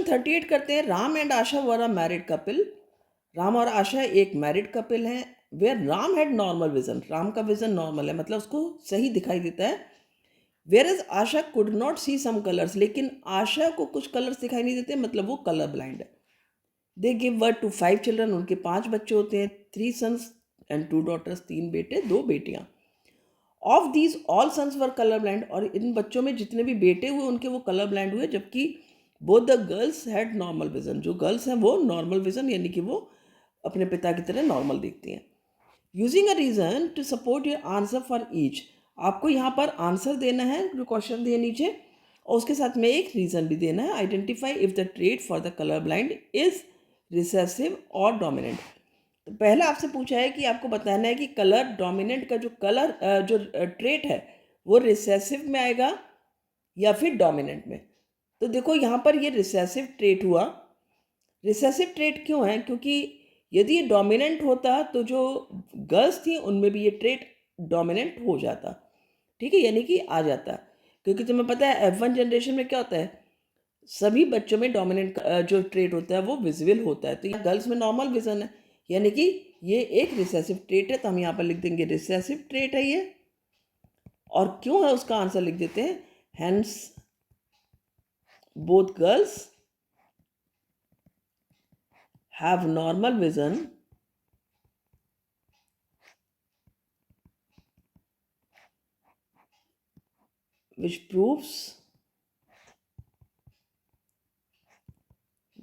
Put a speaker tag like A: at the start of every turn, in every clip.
A: Question 38 करते हैं। Ram and Asha were a married couple. Ram और आशा एक मैरिड कपिल हैं। Where Ram had normal vision, Ram का विजन नॉर्मल है, मतलब उसको सही दिखाई देता है। Whereas Asha could not see some colours, लेकिन आशा को कुछ कलर्स दिखाई नहीं देते, मतलब वो कलर ब्लाइंड है। They give birth to 5 children, उनके 5 बच्चे होते हैं। 3 सन्स एंड 2 डॉटर्स, 3 बेटे 2 बेटियां। Of these all sons were colour blind, और इन बच्चों में जितने भी बेटे हुए उनके वो कलर ब्लाइंड हुए, जबकि both the girls had normal vision, जो गर्ल्स हैं वो नॉर्मल विजन, यानी कि वो अपने पिता की तरह नॉर्मल दिखती हैं। Using a reason to support your answer for each, आपको यहाँ पर आंसर देना है जो क्वेश्चन दिए नीचे, और उसके साथ में एक रीजन भी देना है। Identify if the trait for the colour blind is recessive और डोमिनेंट। तो पहला आपसे पूछा है कि आपको बताना है कि कलर डोमिनेंट का जो ट्रेट है वो रिसेसिव में आएगा या फिर डोमिनेंट में। तो देखो यहाँ पर ये रिसेसिव ट्रेट हुआ। रिसेसिव ट्रेट क्यों है? क्योंकि यदि ये डोमिनेंट होता तो जो गर्ल्स थी उनमें भी ये ट्रेट डोमिनेंट हो जाता, ठीक है, यानी कि आ जाता। क्योंकि तुम्हें पता है F1 जनरेशन में क्या होता है, सभी बच्चों में डोमिनेंट जो ट्रेट होता है वो विजिबल होता है। तो ये गर्ल्स में नॉर्मल विजन है, यानी कि ये एक रिसेसिव ट्रेट है। तो हम यहाँ पर लिख देंगे रिसेसिव ट्रेट है ये। और क्यों है उसका आंसर लिख देते हैं, hence both girls have normal vision which proves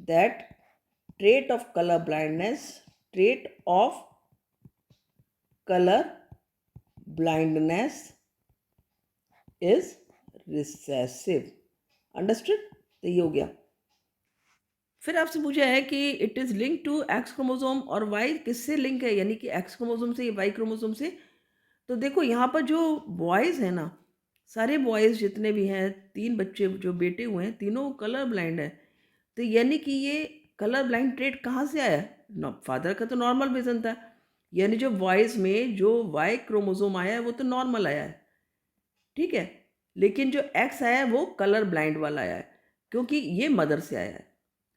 A: that trait of color blindness is recessive। Understood? तो ये हो गया। फिर आपसे पूछा है कि it is link to X chromosome, और वाई किससे लिंक है, यानी कि एक्स क्रोमोसोम से या वाई क्रोमोसोम से। तो देखो यहाँ पर जो बॉयज़ हैं ना, सारे बॉयज़ जितने भी हैं, 3 बच्चे जो बेटे हुए हैं, तीनों कलर ब्लाइंड है। तो यानी कि ये कलर ब्लाइंड ट्रेट कहाँ से आया? फादर का तो नॉर्मल विजन था, यानी जो बॉयज़ में जो वाई क्रोमोसोम आया है वो तो नॉर्मल आया है, ठीक है। लेकिन जो एक्स आया है वो कलर ब्लाइंड वाला आया है, क्योंकि ये मदर से आया है,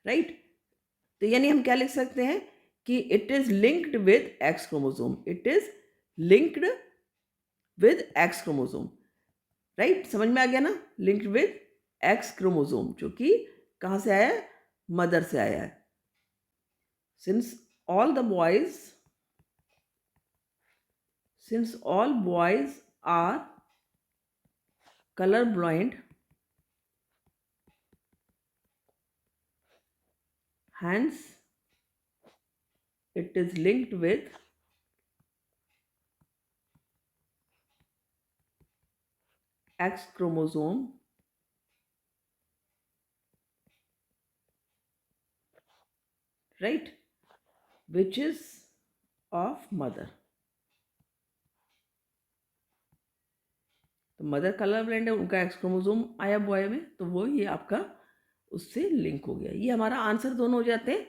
A: राइट। तो यानी हम क्या लिख सकते हैं कि it is linked with x chromosome, it is linked with x chromosome, right. समझ में आ गया ना, लिंक्ड विद एक्स क्रोमोसोम, जो कि कहाँ से आया है, मदर से आया है। Since all boys are color blind, hence it is linked with X chromosome, right, which is of mother। तो मदर कलर ब्लाइंड है, उनका एक्स क्रोमोसोम आया बॉय में, तो वो ये आपका उससे लिंक हो गया। ये हमारा आंसर दोनों हो जाते हैं।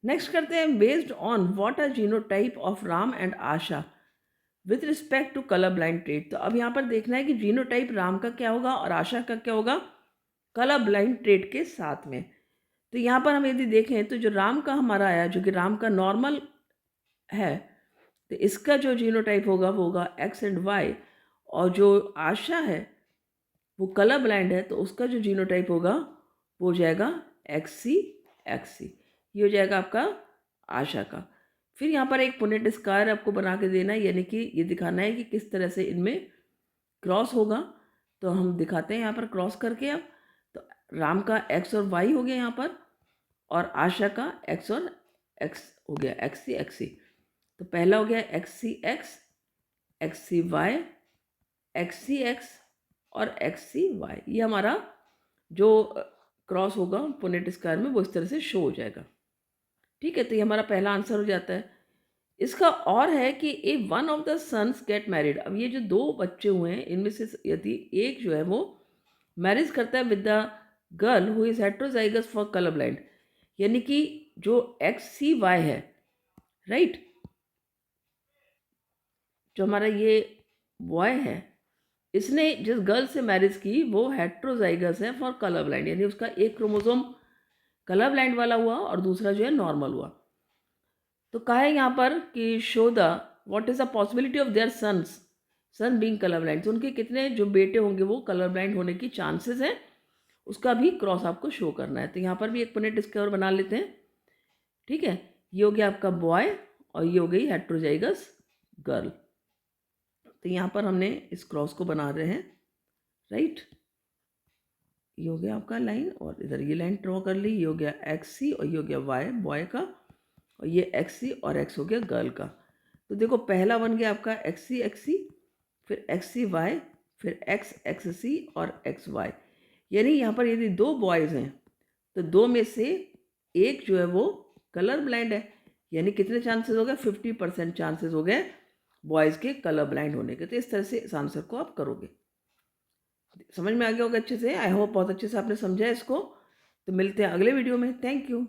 A: नेक्स्ट करते हैं, based on what are genotype of Ram and Asha with respect to colour blind trait. तो अब यहाँ पर देखना है कि जीनोटाइप राम का क्या होगा और आशा का क्या होगा कलर ब्लाइंड ट्रेट के साथ में। तो यहाँ पर हम यदि देखें तो जो राम का हमारा आया, जो कि राम का नॉर्मल है, तो इसका जो जीनोटाइप होगा वो होगा एक्स एंड वाई, और जो आशा है वो कलर ब्लाइंड है, तो उसका जो जीनोटाइप होगा वो हो जाएगा एक्सी एक्सी। ये हो जाएगा आपका आशा का। फिर यहाँ पर एक पुनेट स्क्वायर आपको बना के देना है, यानी कि ये दिखाना है कि किस तरह से इनमें क्रॉस होगा। तो हम दिखाते हैं यहाँ पर क्रॉस करके। अब तो राम का एक्स और वाई हो गया यहाँ पर, और आशा का एक्स और एक्स हो गया, एक्सी एक्सी। तो पहला हो गया X C X, X C Y, X C X और एक्सी वाई। ये हमारा जो क्रॉस होगा पुनेट स्क्वायर में वो इस तरह से शो हो जाएगा, ठीक है। तो ये हमारा पहला आंसर हो जाता है। इसका और है कि a one of the sons get married. अब ये जो 2 बच्चे हुए हैं इनमें से यदि एक जो है वो मैरिज करता है with the girl who is heterozygous for colour blind, यानी कि जो एक्स सी वाई है, राइट, जो हमारा ये बॉय है इसने जिस गर्ल से मैरिज की वो हेट्रोजाइगस है फॉर कलर ब्लाइंड, यानी उसका एक क्रोमोसोम कलर ब्लाइंड वाला हुआ और दूसरा जो है नॉर्मल हुआ। तो कहा है यहाँ पर कि show the what is the possibility of their son being colour blind, तो उनके कितने जो बेटे होंगे वो कलर ब्लाइंड होने की चांसेस है, उसका भी क्रॉस आपको शो करना है। तो यहाँ पर भी एक पुनेट डिस्कवर बना लेते हैं। ठीक है, ये हो गया आपका बॉय और ये हो गई हेट्रोजाइगस गर्ल। तो यहाँ पर हमने इस क्रॉस को बना रहे हैं, राइट। ये हो गया आपका लाइन और इधर ये लाइन ड्रॉ कर ली, ये हो गया एक्स सी और ये हो गया वाई बॉय का, और ये एक्स सी और एक्स हो गया गर्ल का। तो देखो पहला बन गया आपका एक्स सी, फिर एक्स सी वाई, फिर एक्स सी और एक्स वाई। यानी यहाँ पर यदि दो बॉयज़ हैं तो दो में से एक जो है वो कलर ब्लाइंड है, यानी कितने चांसेस हो गए, 50% चांसेस हो गए बॉयज़ के कलर ब्लाइंड होने के। तो इस तरह से इस आंसर को आप करोगे। समझ में आ गया होगा अच्छे से, आई होप बहुत अच्छे से आपने समझा इसको। तो मिलते हैं अगले वीडियो में, थैंक यू।